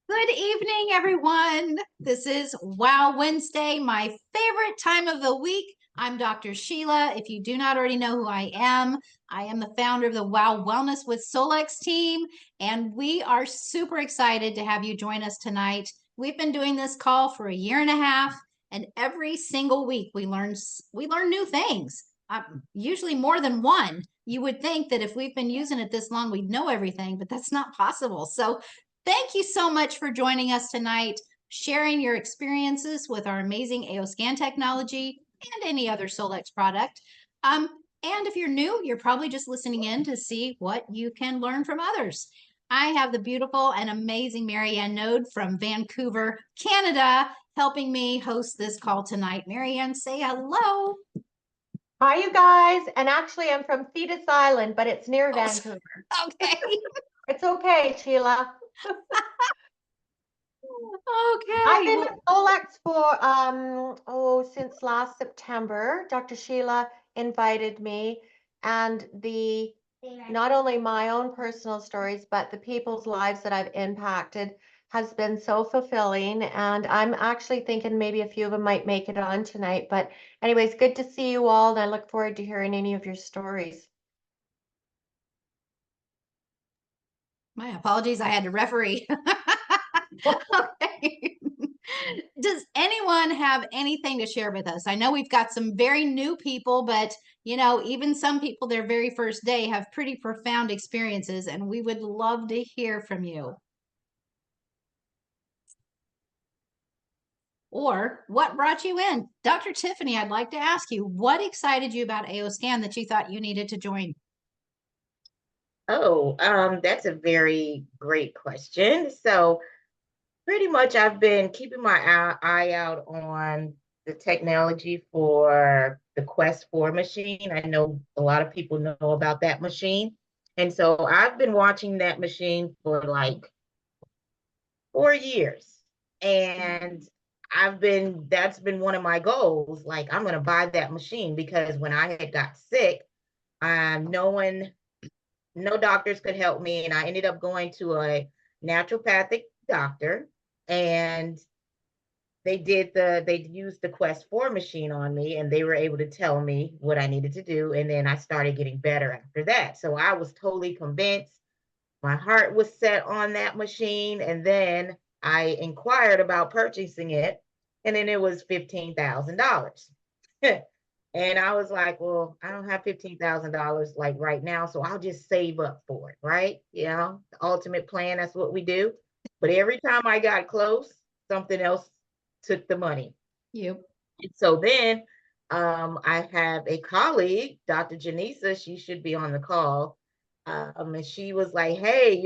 Good evening, everyone. This is Wow Wednesday, my favorite time of the week. I'm Dr. Sheila. If you do not already know who I am the founder of the Wow Wellness with Solex team, and we are super excited to have you join us tonight. We've been doing this call for a year and a half, and every single week we learn new things. Usually more than one. You would think that if we've been using it this long, we'd know everything, but that's not possible. So thank you so much for joining us tonight, sharing your experiences with our amazing AO scan technology and any other Solex product. And if you're new, you're probably just listening in to see what you can learn from others. I have the beautiful and amazing Marianne Node from Vancouver, Canada, helping me host this call tonight. Marianne, say hello. Hi, you guys. And actually, I'm from Thetis Island, but it's near Vancouver. Okay. It's okay, Sheila. I've Okay. been Well, with Solex for since last September. Dr. Sheila invited me, and the not only my own personal stories, but the people's lives that I've impacted has been so fulfilling. And I'm actually thinking maybe a few of them might make it on tonight. But anyways, good to see you all, and I look forward to hearing any of your stories. my apologies. I had to referee. Okay. Does anyone have anything to share with us? I know we've got some very new people, but even some people their very first day have pretty profound experiences, and we would love to hear from you. Or what brought you in? Dr. Tiffany, I'd like to ask you, what excited you about AO Scan that you thought you needed to join? Oh, that's a very great question. So pretty much I've been keeping my eye out on the technology for the Quest 4 machine. I know a lot of people know about that machine. And so I've been watching that machine for like 4 years. And that's been one of my goals. Like, I'm going to buy that machine because when I had got sick, no one no doctors could help me, and I ended up going to a naturopathic doctor, and they used the Quest 4 machine on me, and they were able to tell me what I needed to do, and then I started getting better after that. So I was totally convinced. My heart was set on that machine, and then I inquired about purchasing it, and then it was $15,000. And I was like, well, I don't have $15,000 like right now, so I'll just save up for it, right? The ultimate plan, that's what we do. But every time I got close, something else took the money. You. And so then I have a colleague, Dr. Janisa, she should be on the call. And she was like, hey,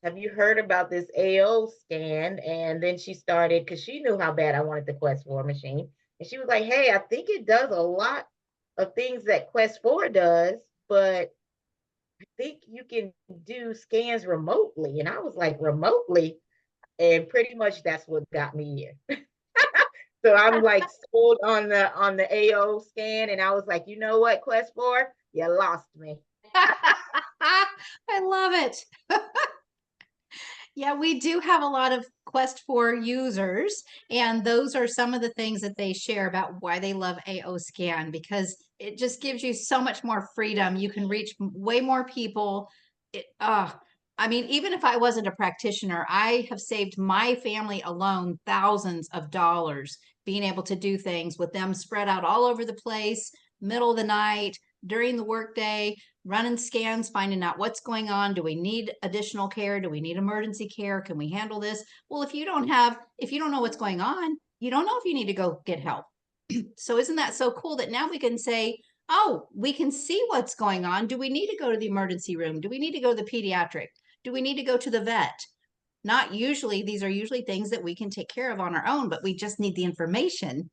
have you heard about this AO scan? And then she started, because she knew how bad I wanted the Quest 4 machine. And she was like, hey, I think it does a lot of things that Quest 4 does, but I think you can do scans remotely. And I was like, remotely? And pretty much that's what got me here. So I'm like sold on the AO scan, and I was like, you know what, Quest 4, you lost me. I love it. Yeah, we do have a lot of Quest 4 users, and those are some of the things that they share about why they love AO Scan, because it just gives you so much more freedom. You can reach way more people. I mean, even if I wasn't a practitioner, I have saved my family alone thousands of dollars being able to do things with them spread out all over the place, middle of the night, during the workday, running scans, finding out what's going on. Do we need additional care? Do we need emergency care? Can we handle this? Well, if you don't know what's going on, you don't know if you need to go get help. So isn't that so cool that now we can say, oh, we can see what's going on. Do we need to go to the emergency room? Do we need to go to the pediatric? Do we need to go to the vet? Not usually. These are usually things that we can take care of on our own, but we just need the information.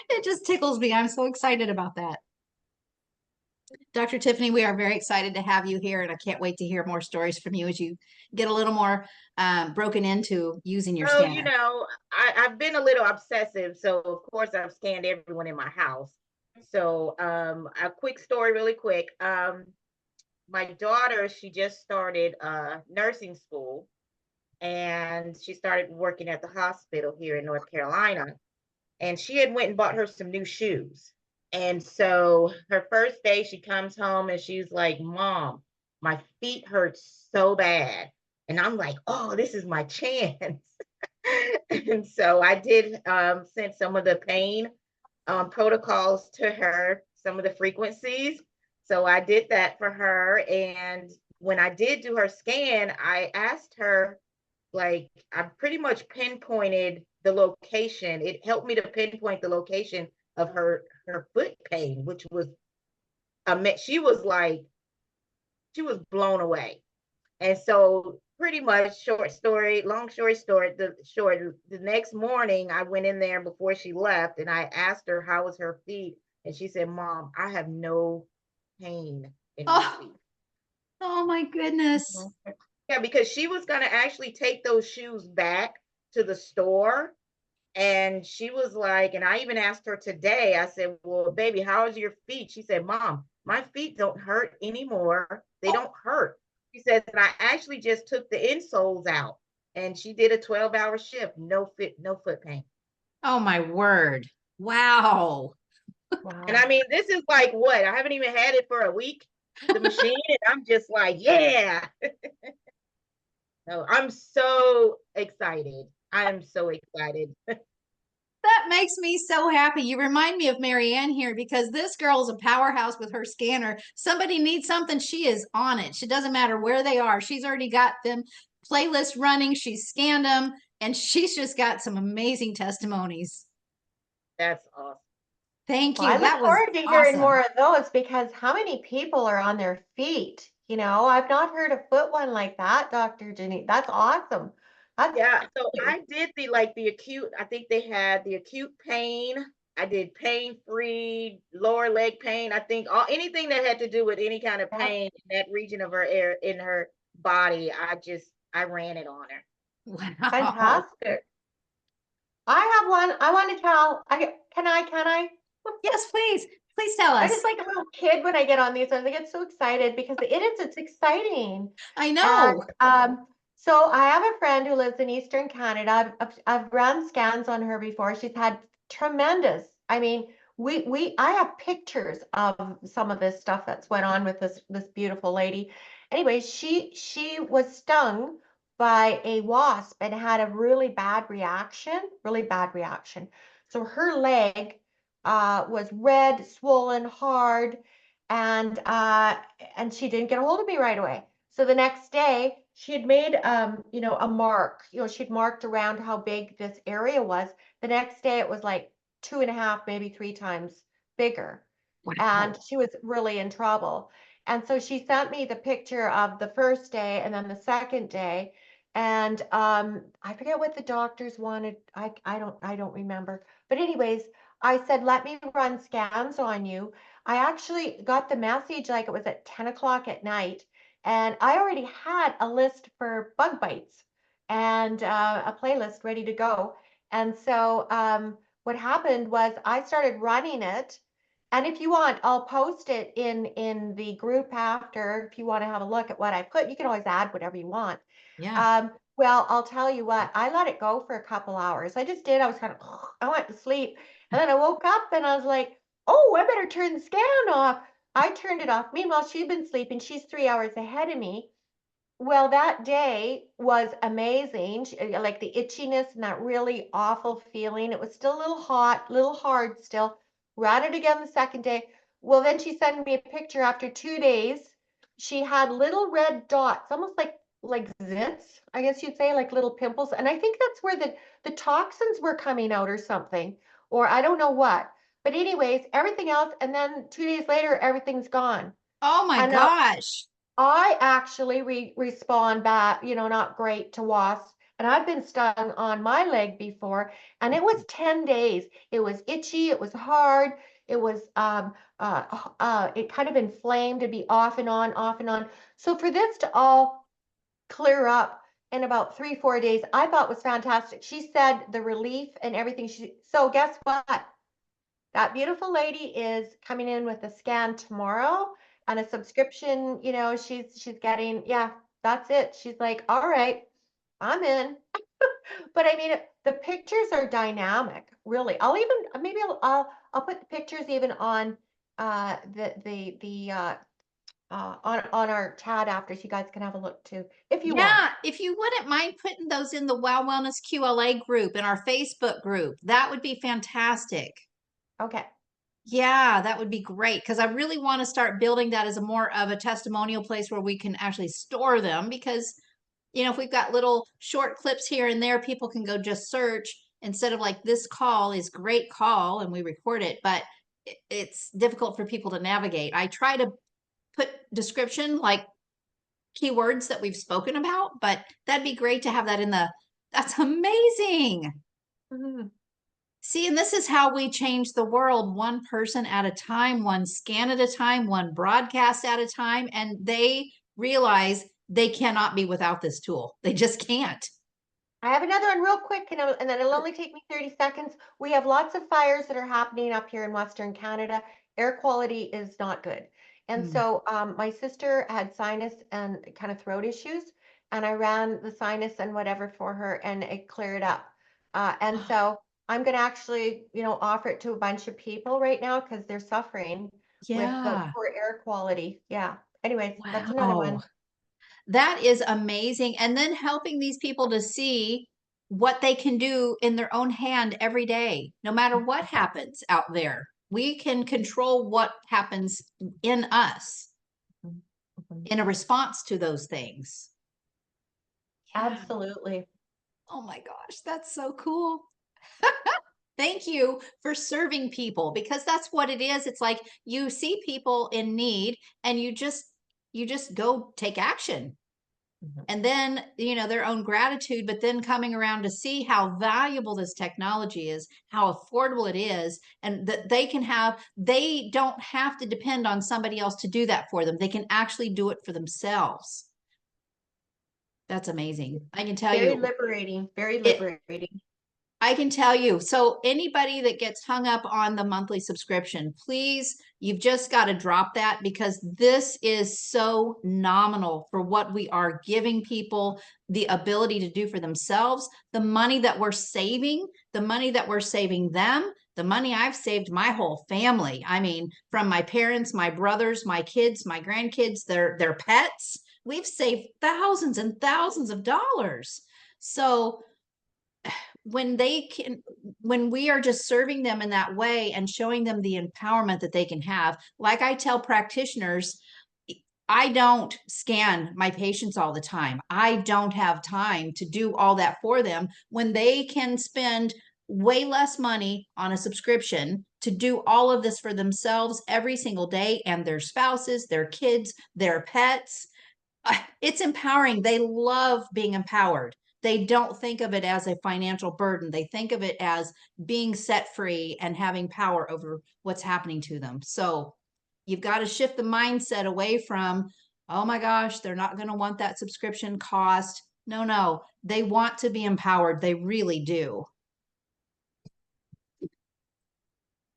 It just tickles me. I'm so excited about that. Dr. Tiffany, we are very excited to have you here, and I can't wait to hear more stories from you as you get a little more broken into using your So, scanner. I've been a little obsessive. So, of course, I've scanned everyone in my house. So, a quick story, really quick. My daughter, she just started nursing school. and she started working at the hospital here in North Carolina. And she had went and bought her some new shoes. And so her first day, she comes home and she's like, Mom, my feet hurt so bad. And I'm like, oh, this is my chance. And so I did send some of the pain protocols to her, some of the frequencies. So I did that for her. And when I did do her scan, I asked her, like, I pretty much pinpointed the location. It helped me to pinpoint the location of her foot pain, which was she was like, she was blown away. And so pretty much short story, long story short, the next morning I went in there before she left and I asked her how was her feet. And she said, Mom, I have no pain in my Oh, feet. oh my goodness. Yeah, because she was gonna actually take those shoes back to the store. And she was like, and I even asked her today, I said, well, baby, how's your feet? She said, Mom, my feet don't hurt anymore. They don't hurt. She said, I actually just took the insoles out. And she did a 12-hour shift, no foot pain. Oh my word. Wow. And Wow. I mean, this is like what? I haven't even had it for a week, the machine, and I'm just like, yeah. No, I'm so excited. I'm so excited. That makes me so happy. You remind me of Marianne here because this girl is a powerhouse with her scanner. Somebody needs something, she is on it. It doesn't matter where they are. She's already got them playlists running. She's scanned them, and she's just got some amazing testimonies. That's awesome. Thank Well, I you. look That was forward to hearing awesome. more of those because how many people are on their feet? You know, I've not heard a foot one like that, Dr. Jenny. That's awesome. That's Yeah, so I did the acute, I think they had the acute pain. I did pain-free lower leg pain. I think anything that had to do with any kind of Yep. pain in that region of her air in her body, I ran it on her. Wow. Fantastic. I have one I want to tell. Can I? Yes, please. Please tell I us. just like a little kid when I get on these ones. I get so excited because it's exciting. I And know. so I have a friend who lives in Eastern Canada. I've run scans on her before. She's had tremendous. I mean, I have pictures of some of this stuff that's went on with this beautiful lady. Anyway, she was stung by a wasp and had a really bad reaction. So her leg was red, swollen, hard, and she didn't get a hold of me right away. So the next day, she had made a mark. She'd marked around how big this area was. The next day, it was like 2.5, maybe 3 times bigger, and Wow. she was really in trouble. And so she sent me the picture of the first day and then the second day. And I forget what the doctors wanted. I don't remember. But anyways, I said, let me run scans on you. I actually got the message like it was at 10 o'clock at night, and I already had a list for bug bites and a playlist ready to go. And so what happened was I started running it. And if you want, I'll post it in the group after if you want to have a look at what I put. You can always add whatever you want. Yeah. Well, I'll tell you what, I let it go for a couple hours. I just did. I was kind of, I went to sleep. And then I woke up and I was like, oh, I better turn the scan off. I turned it off. Meanwhile, she'd been sleeping. She's 3 hours ahead of me. Well, that day was amazing. Like the itchiness and that really awful feeling. It was still a little hot, a little hard still. Ran it again the second day. Well, then she sent me a picture after 2 days. She had little red dots, almost like zits, I guess you'd say, like little pimples. And I think that's where the toxins were coming out or something, or I don't know what. But anyways, everything else, and then 2 days later, everything's gone. Oh my And now gosh. I actually respond back, not great to wasps. And I've been stung on my leg before, and it was 10 days. It was itchy, it was hard, it was it kind of inflamed to be off and on, off and on. So for this to all clear up in about 3, 4 days, I thought was fantastic. She said the relief and everything. So guess what? That beautiful lady is coming in with a scan tomorrow and a subscription, she's getting, yeah, that's it. She's like, all right. I'm in. But I mean, the pictures are dynamic, really. I'll even maybe I'll put the pictures even on on our chat after, so you guys can have a look too, if you want. Yeah, if you wouldn't mind putting those in the Wow Wellness QLA group in our Facebook group, that would be fantastic. Okay. Yeah, that would be great because I really want to start building that as a more of a testimonial place where we can actually store them because, you know, if we've got little short clips here and there, people can go just search instead of like this call is great call and we record it, but it's difficult for people to navigate. I try to put description like keywords that we've spoken about, but that'd be great to have that in the, that's amazing. Mhm. See, and this is how we change the world one person at a time, one scan at a time, one broadcast at a time. And they realize they cannot be without this tool. They just can't. I have another one real quick, and then it'll only take me 30 seconds. We have lots of fires that are happening up here in Western Canada. Air quality is not good. And Mm. so my sister had sinus and kind of throat issues, and I ran the sinus and whatever for her, and it cleared up. And so I'm going to actually, offer it to a bunch of people right now because they're suffering with the Yeah. poor air quality. Yeah. Anyways, that's another Wow. one. That is amazing. And then helping these people to see what they can do in their own hand every day, no matter what happens out there. We can control what happens in us Mhm. in a response to those things. Yeah. Absolutely. Oh my gosh, that's so cool. Thank you for serving people because that's what it is. It's like you see people in need and you just go take action. Mhm. And then, their own gratitude, but then coming around to see how valuable this technology is, how affordable it is, and that they don't have to depend on somebody else to do that for them. They can actually do it for themselves. That's amazing. I can tell Very you liberating, very it, liberating. I can tell you. So anybody that gets hung up on the monthly subscription, please, you've just got to drop that because this is so nominal for what we are giving people the ability to do for themselves. The money that we're saving, the money that we're saving them, the money I've saved my whole family. I mean, from my parents, my brothers, my kids, my grandkids, their pets. We've saved thousands and thousands of dollars. So when we are just serving them in that way and showing them the empowerment that they can have, like I tell practitioners, I don't scan my patients all the time. I don't have time to do all that for them when they can spend way less money on a subscription to do all of this for themselves every single day and their spouses, their kids, their pets. It's empowering. They love being empowered. They don't think of it as a financial burden. They think of it as being set free and having power over what's happening to them. So you've got to shift the mindset away from, oh my gosh, they're not going to want that subscription cost. No, no, they want to be empowered. They really do.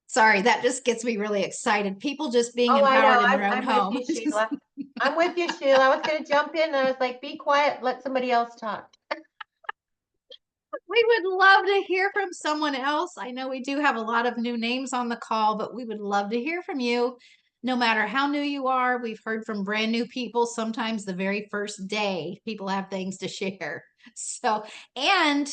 Sorry, that just gets me really excited. People just being Oh, I know. empowered in their own I'm with home. you, Sheila. I'm with you, Sheila. I was going to jump in and I was like, be quiet, let somebody else talk. We would love to hear from someone else. I know we do have a lot of new names on the call, but we would love to hear from you. No matter how new you are, we've heard from brand new people. Sometimes the very first day, people have things to share. So, and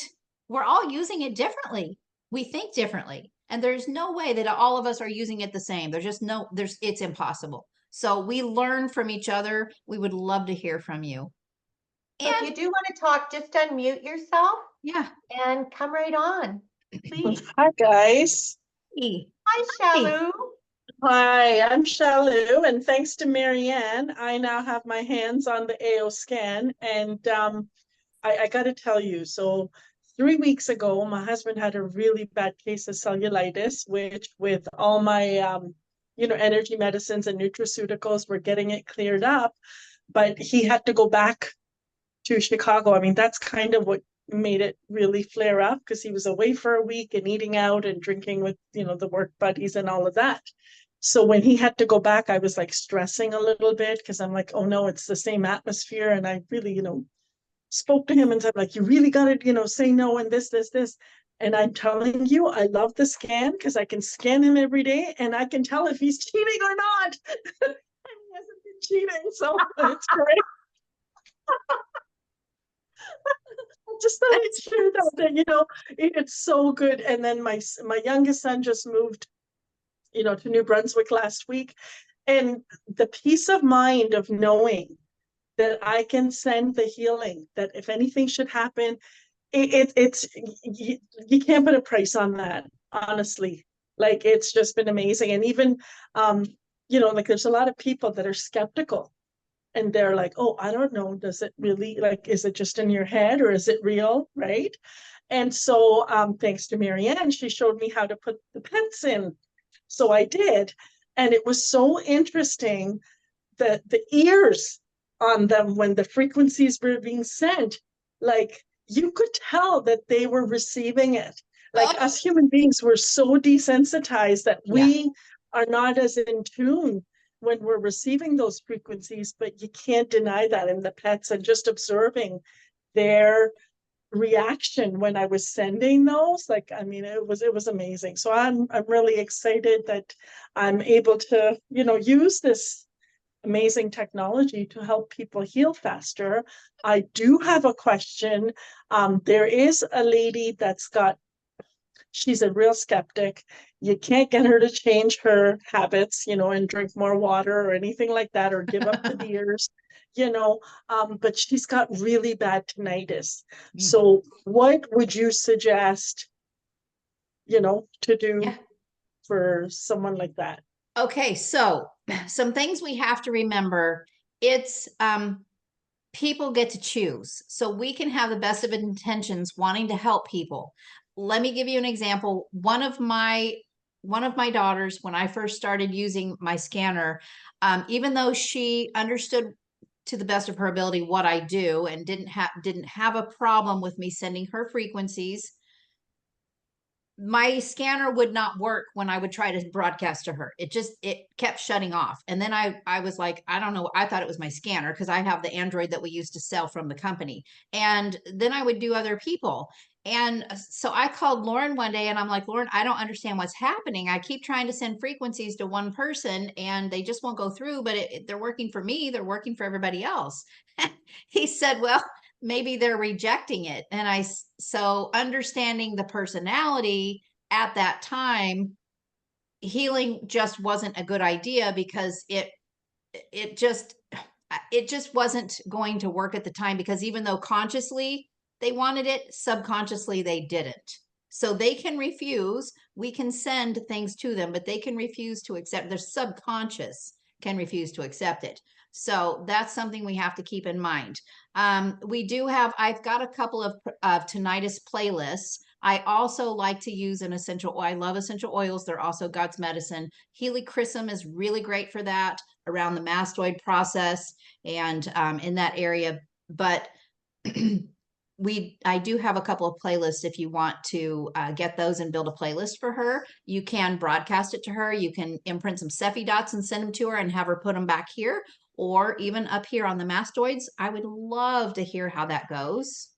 we're all using it differently. We think differently. And there's no way that all of us are using it the same. It's impossible. So we learn from each other. We would love to hear from you. So if And you do want to talk, just unmute yourself yeah, and come right on, please. Hi, guys. hey, Hi, hey. Shalu. Hi, I'm Shalu, and thanks to Marianne, I now have my hands on the AO scan. And I got to tell you, so 3 weeks ago, my husband had a really bad case of cellulitis, which with all my, energy medicines and nutraceuticals, were getting it cleared up. But he had to go back to Chicago. I mean, that's kind of what made it really flare up because he was away for a week and eating out and drinking with, the work buddies and all of that. So when he had to go back, I was like stressing a little bit because I'm like, oh no, it's the same atmosphere. And I really, spoke to him and said, like, you really got to, say no and this. And I'm telling you, I love the scan because I can scan him every day and I can tell if he's cheating or not. And he hasn't been cheating, so it's great. I just thought I'd share that, it's so good. And then my youngest son just moved, to New Brunswick last week. And the peace of mind of knowing that I can send the healing, that if anything should happen, it's you can't put a price on that, honestly. Like, it's just been amazing. And even like, there's a lot of people that are skeptical and they're like, oh, I don't know, does it really, like, is it just in your head or is it real, right? And so thanks to Marianne, she showed me how to put the pets in, so I did. And it was so interesting that the ears on them, when the frequencies were being sent, like, you could tell that they were receiving it. Like, us human beings were so desensitized that we are not as in tune when we're receiving those frequencies, but you can't deny that in the pets. And just observing their reaction when I was sending those, like, I mean, it was amazing. So I'm really excited that I'm able to, use this amazing technology to help people heal faster. I do have a question. There is a lady she's a real skeptic. You can't get her to change her habits, and drink more water or anything like that, or give up the beers, but she's got really bad tinnitus. So what would you suggest, to do for someone like that? Okay, so some things we have to remember. It's people get to choose. So we can have the best of intentions wanting to help people. Let me give you an example. One of my daughters, when I first started using my scanner, even though she understood to the best of her ability what I do and didn't have a problem with me sending her frequencies, my scanner would not work when I would try to broadcast to her. It kept shutting off. And then I was like, I don't know. I thought it was my scanner because I have the Android that we used to sell from the company. And then I would do other people. And so I called Lauren one day and I'm like, Lauren, I don't understand what's happening. I keep trying to send frequencies to one person and they just won't go through, but they're working for me. They're working for everybody else. He said, well, maybe they're rejecting it. And so understanding the personality at that time, healing just wasn't a good idea because it just wasn't going to work at the time, because even though consciously they wanted it, subconsciously they didn't. So they can refuse. We can send things to them, but they can refuse to accept. Their subconscious can refuse to accept it. So that's something we have to keep in mind. I've got a couple of tinnitus playlists. I also like to use an essential oil. I love essential oils. They're also God's medicine. Helichrysum is really great for that, around the mastoid process and in that area. But I do have a couple of playlists. If you want to get those and build a playlist for her, you can broadcast it to her. You can imprint some Cepheid dots and send them to her and have her put them back here, or even up here on the mastoids. I would love to hear how that goes.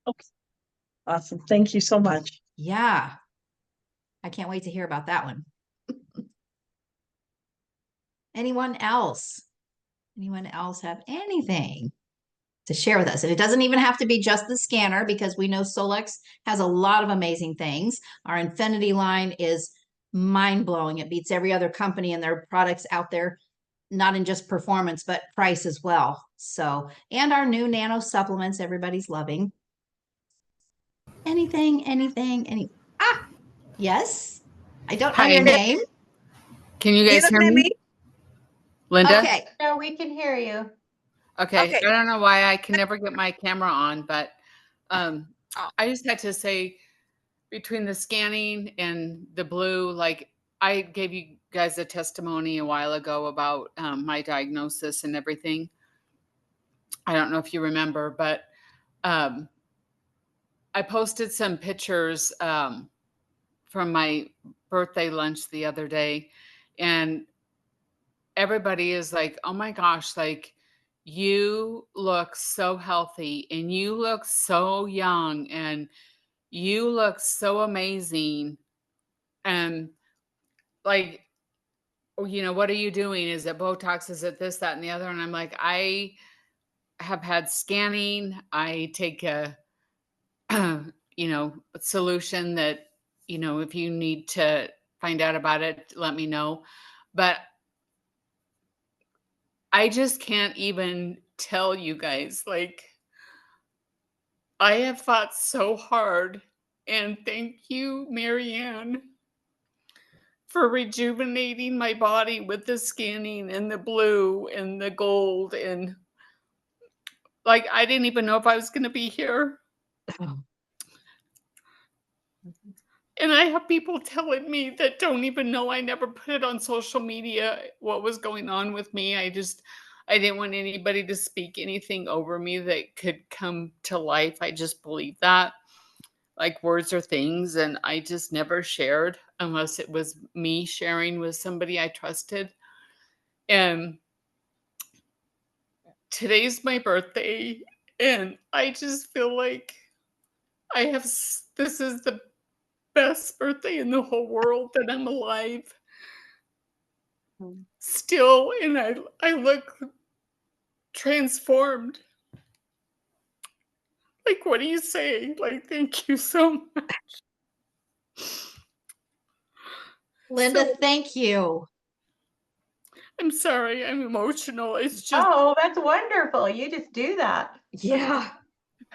Okay. Awesome. Thank you so much. Yeah. I can't wait to hear about that one. Anyone else? Anyone else have anything to share with us? And it doesn't even have to be just the scanner, because we know Solex has a lot of amazing things. Our Infinity line is mind-blowing. It beats every other company and their products out there, not in just performance, but price as well. So, and our new nano supplements, everybody's loving. Yes. I don't know your name. Can you guys hear me? Linda? Okay. No, we can hear you. Okay. I don't know why I can never get my camera on, but I just had to say, between the scanning and the blue, like, I gave you guys a testimony a while ago about my diagnosis and everything. I don't know if you remember, but I posted some pictures from my birthday lunch the other day, and everybody is like, oh my gosh, like, you look so healthy and you look so young and you look so amazing. And like, what are you doing? Is it Botox? Is it this, that, and the other? And I'm like, I have had scanning. I take a, solution that, if you need to find out about it, let me know. But I just can't even tell you guys, like, I have fought so hard. And thank you, Marianne, for rejuvenating my body with the scanning and the blue and the gold. And like, I didn't even know if I was going to be here. And I have people telling me that don't even know I never put it on social media, what was going on with me. I didn't want anybody to speak anything over me that could come to life. I just believe that, like, words are things, and I just never shared unless it was me sharing with somebody I trusted. And today's my birthday, and I just feel like this is the best birthday in the whole world, that I'm alive still, and I look transformed. Like, what do you say? Like, thank you so much. Linda, So, thank you. I'm sorry, I'm emotional. It's just, Oh, that's wonderful. You just do that. Yeah.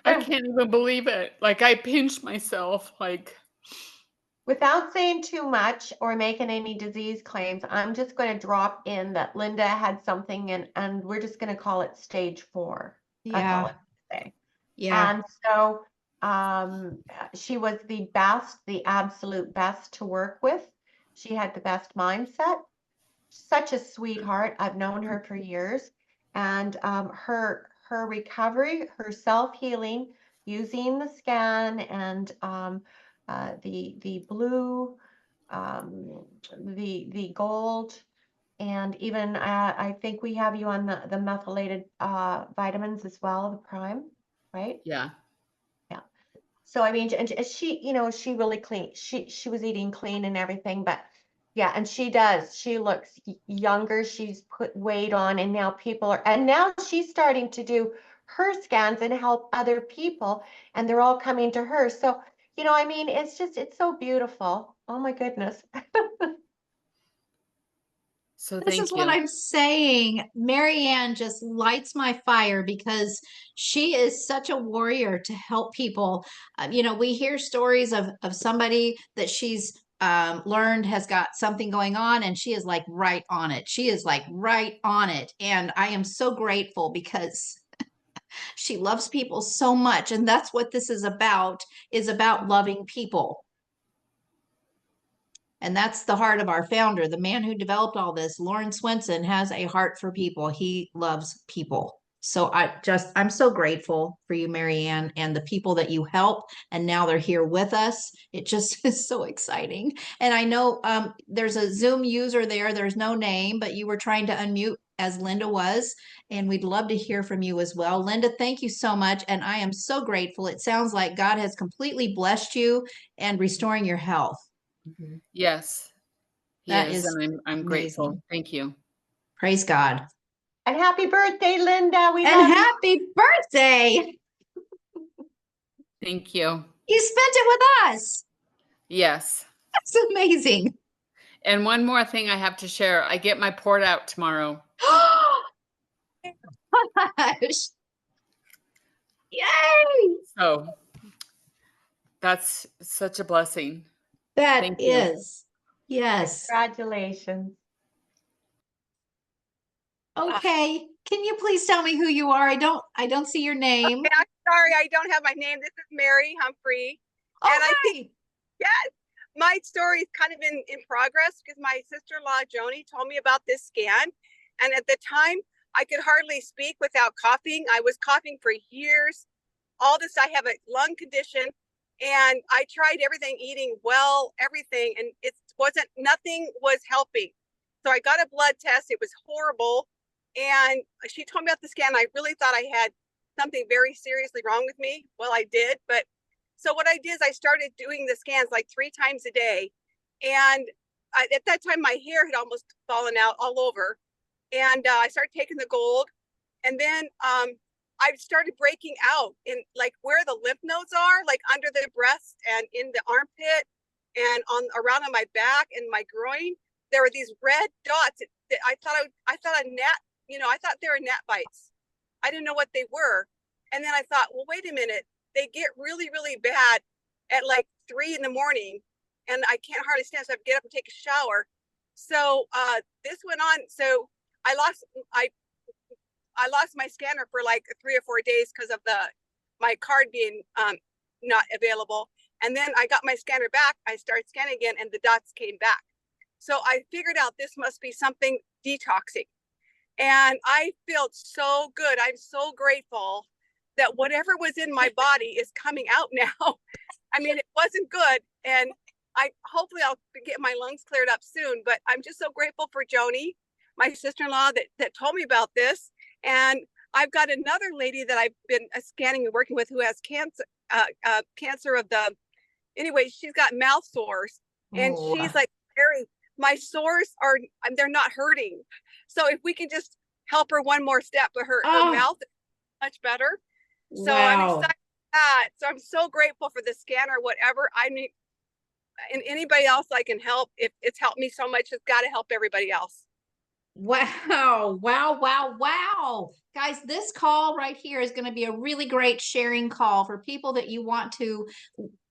I can't even believe it. Like, I pinch myself, like, Without saying too much or making any disease claims, I'm just going to drop in that Linda had something and we're just going to call it stage 4. That's all Yeah. I can say. Yeah. And so she was the best, the absolute best to work with. She had the best mindset. Such a sweetheart. I've known her for years. And her recovery, her self-healing using the scan and the blue, the gold, and even I think we have you on the methylated vitamins as well, the prime, right? yeah. Yeah. So I mean, and she, she really clean. She was eating clean and everything, but yeah, and she does. She looks younger. She's put weight on, and now she's starting to do her scans and help other people, and they're all coming to her. So, I mean, it's so beautiful. Oh my goodness. So This is thank what you. I'm saying. Marianne just lights my fire because she is such a warrior to help people. We hear stories of somebody that she's learned has got something going on, and she is like right on it. She is like right on it. And I am so grateful because she loves people so much. And that's what this is about loving people. And that's the heart of our founder, the man who developed all this. Lawrence Swenson has a heart for people. He loves people. So I'm so grateful for you, Marianne, and the people that you help. And now they're here with us. It just is so exciting. And I know there's a Zoom user there. There's no name, but you were trying to unmute as Linda was. And we'd love to hear from you as well. Linda, thank you so much. And I am so grateful. It sounds like God has completely blessed you and restoring your health. Yes, he That is. is And I'm grateful. amazing. Thank you. Praise God. And happy birthday, Linda. We And love you. happy birthday. Thank you. You spent it with us. Yes. That's amazing. And one more thing I have to share. I get my port out tomorrow. Gosh. Yay. So that's such a blessing. That Thank you. is. Yes. Congratulations. Okay. Can you please tell me who you are? I don't see your name. Okay, I'm sorry, I don't have my name. This is Mary Humphrey. And I think, yes, my story is kind of in progress because my sister-in-law, Joni, told me about this scan. And at the time, I could hardly speak without coughing. I was coughing for years. All this, I have a lung condition. And I tried everything, eating well, everything. And nothing was helping. So I got a blood test. It was horrible. And she told me about the scan. I really thought I had something very seriously wrong with me. Well, I did. But so what I did is I started doing the scans like 3 times a day. And at that time, my hair had almost fallen out all over. And I started taking the gold. And then I started breaking out in like where the lymph nodes are, like under the breast and in the armpit and around on my back and my groin. There were these red dots that I thought a gnat, I thought they were gnat bites. I didn't know what they were. And then I thought, well, wait a minute. They get really, really bad at like 3 in the morning and I can't hardly stand. So I have to get up and take a shower. So this went on. So I lost my scanner for like 3 or 4 days because of my card being not available. And then I got my scanner back. I started scanning again and the dots came back. So I figured out this must be something detoxing. And I felt so good. I'm so grateful that whatever was in my body is coming out now. I mean, it wasn't good. And hopefully I'll get my lungs cleared up soon, but I'm just so grateful for Joni, my sister-in-law that told me about this. And I've got another lady that I've been scanning and working with who has cancer of the, anyway, she's got mouth sores and she's like, Mary, my sores they're not hurting. So if we can just help her one more step, but her mouth is much better. So I'm excited for that. So I'm so grateful for the scanner, whatever I need. And anybody else I can help, if it's helped me so much, it's got to help everybody else. Wow. Wow. Wow. Wow. Guys, this call right here is going to be a really great sharing call for people that you want to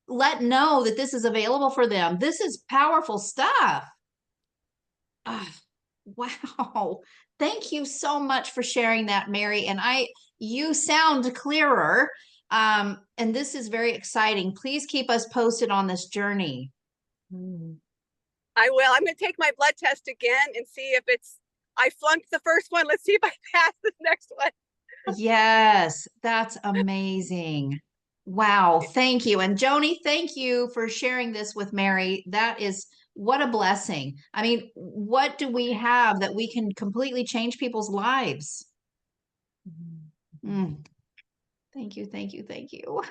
let know that this is available for them. This is powerful stuff. Wow. Thank you so much for sharing that, Mary. And you sound clearer. And this is very exciting. Please keep us posted on this journey. I will. I'm going to take my blood test again and see if I flunked the first one. Let's see if I pass this next one. Yes, that's amazing. Wow. Thank you. And Joni, thank you for sharing this with Mary. That is what a blessing. I mean, what do we have that we can completely change people's lives? Thank you. Thank you. Thank you.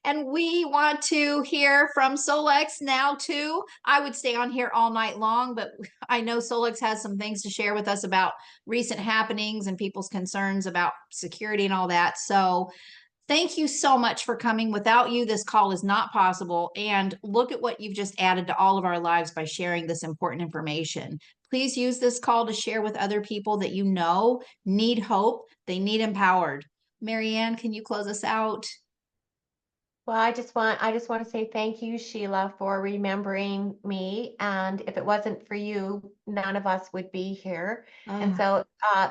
And we want to hear from Solex now too. I would stay on here all night long, but I know Solex has some things to share with us about recent happenings and people's concerns about security and all that. So thank you so much for coming. Without you, this call is not possible. And look at what you've just added to all of our lives by sharing this important information. Please use this call to share with other people that you know need hope. They need empowered. Marianne, can you close us out? Well, I just want to say thank you, Sheila, for remembering me. And if it wasn't for you, none of us would be here. And so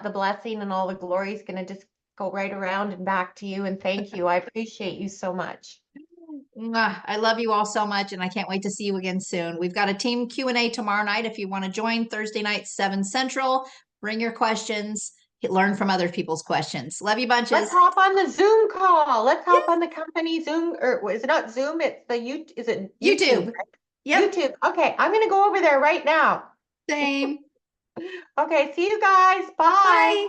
the blessing and all the glory is going to just go right around and back to you. And thank you. I appreciate you so much. I love you all so much, and I can't wait to see you again soon. We've got a team Q&A tomorrow night. If you want to join Thursday night, 7 Central, bring your questions. Learn from other people's questions. Love you bunches. Let's hop on the Zoom call. Let's hop on the company Zoom, or is it not Zoom? It's the is it YouTube? Yep. YouTube. Okay, I'm gonna go over there right now. Same. Okay, see you guys. Bye. Bye.